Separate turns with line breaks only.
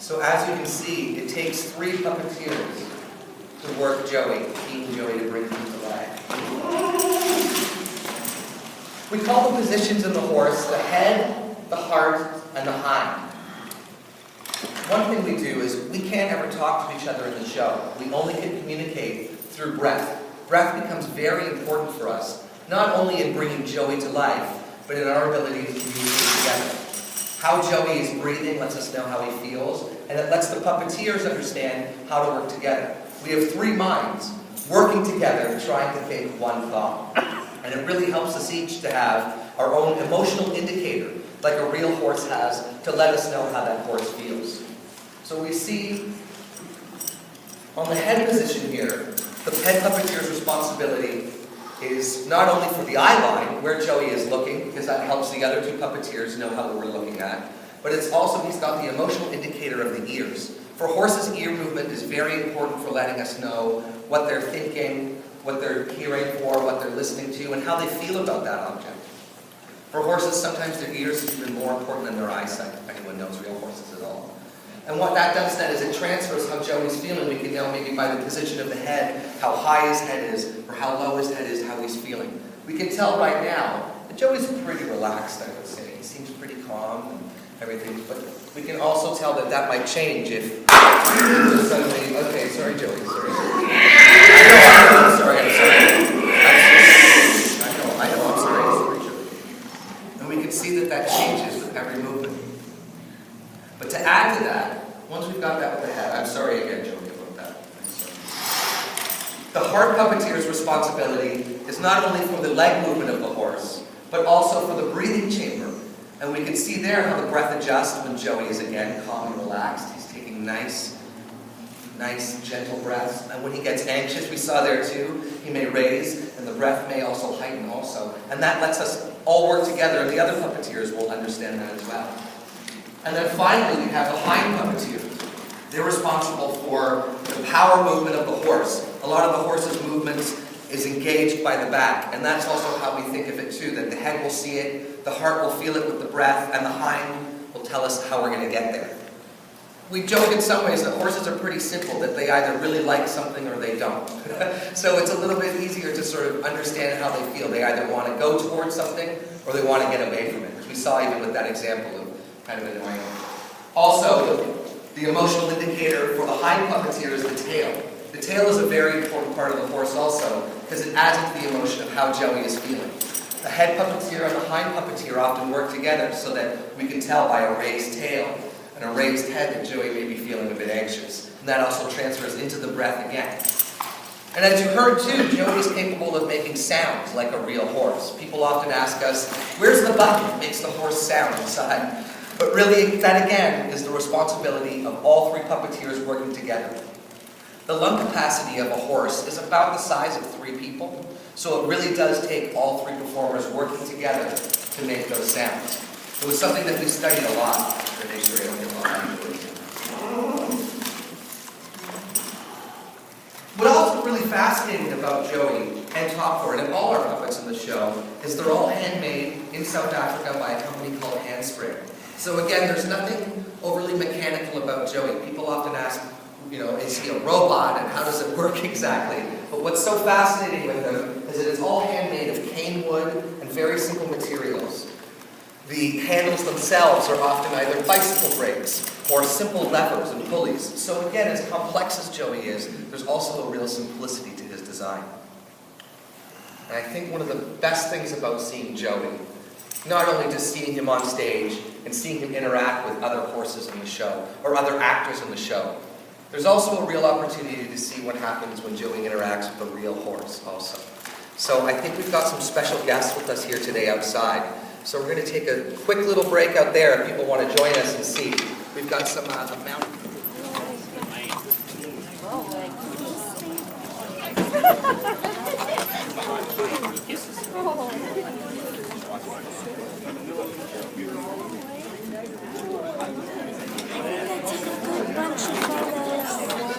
So as you can see, it takes 3 puppeteers to work Joey, Team Joey, to bring him to life. We call the positions in the horse the head, the heart, and the hind. One thing we do is we can't ever talk to each other in the show. We only can communicate through breath. Breath becomes very important for us, not only in bringing Joey to life, but in our ability to communicate together. How Joey is breathing lets us know how he feels, and it lets the puppeteers understand how to work together. We have 3 minds working together, trying to think one thought. And it really helps us each to have our own emotional indicator, like a real horse has, to let us know how that horse feels. So we see on the head position here, the head puppeteer's responsibility is not only for the eye line, where Joey is looking, because that helps the other 2 puppeteers know how we're looking at, but it's also, he's got the emotional indicator of the ears. For horses, ear movement is very important for letting us know what they're thinking, what they're hearing for, what they're listening to, and how they feel about that object. For horses, sometimes their ears is even more important than their eyesight, if anyone knows real horses at all. And what that does then is it transfers how Joey's feeling. We can know maybe by the position of the head, how high his head is, or how low his head is, how he's feeling. We can tell right now that Joey's pretty relaxed, I would say. He seems pretty calm and everything, but we can also tell that that might change if suddenly, okay, sorry Joey, sorry. I'm sorry. I'm sorry, Joey. And we can see that that changes with every movement. But to add to that, once we've got that with the head, I'm sorry again, Joey, about that. The heart puppeteer's responsibility is not only for the leg movement of the horse, but also for the breathing chamber. And we can see there how the breath adjusts when Joey is again calm and relaxed. He's taking nice, gentle breaths. And when he gets anxious, we saw there too, he may raise, and the breath may also heighten also. And that lets us all work together, and the other puppeteers will understand that as well. And then finally, we have the hind puppeteer. They're responsible for the power movement of the horse. A lot of the horse's movements is engaged by the back, and that's also how we think of it too, that the head will see it, the heart will feel it with the breath, and the hind will tell us how we're going to get there. We joke in some ways that horses are pretty simple, that they either really like something or they don't. So it's a little bit easier to sort of understand how they feel. They either want to go towards something or they want to get away from it, as we saw even with that example of kind of annoying. Also, the emotional indicator for the hind puppeteer is the tail. The tail is a very important part of the horse also, because it adds to the emotion of how Joey is feeling. The head puppeteer and the hind puppeteer often work together so that we can tell by a raised tail and a raised head that Joey may be feeling a bit anxious. And that also transfers into the breath again. And as you heard too, Joey is capable of making sounds like a real horse. People often ask us, where's the button that makes the horse sound inside? But really, that again is the responsibility of all 3 puppeteers working together. The lung capacity of a horse is about the size of 3 people, so it really does take all 3 performers working together to make those sounds. It was something that we studied a lot. What's also really fascinating about Joey and Topford and all our puppets in the show is they're all handmade in South Africa by a company called Handspring. So again, there's nothing overly mechanical about Joey. People often ask, is he a robot and how does it work exactly? But what's so fascinating with him is that it's all handmade of cane wood and very simple materials. The handles themselves are often either bicycle brakes or simple levers and pulleys. So again, as complex as Joey is, there's also a real simplicity to his design. And I think one of the best things about seeing Joey, not only just seeing him on stage and seeing him interact with other horses in the show or other actors in the show, there's also a real opportunity to see what happens when Joey interacts with a real horse also. So I think we've got some special guests with us here today outside. So we're going to take a quick little break out there if people want to join us and see. We've got some mountain.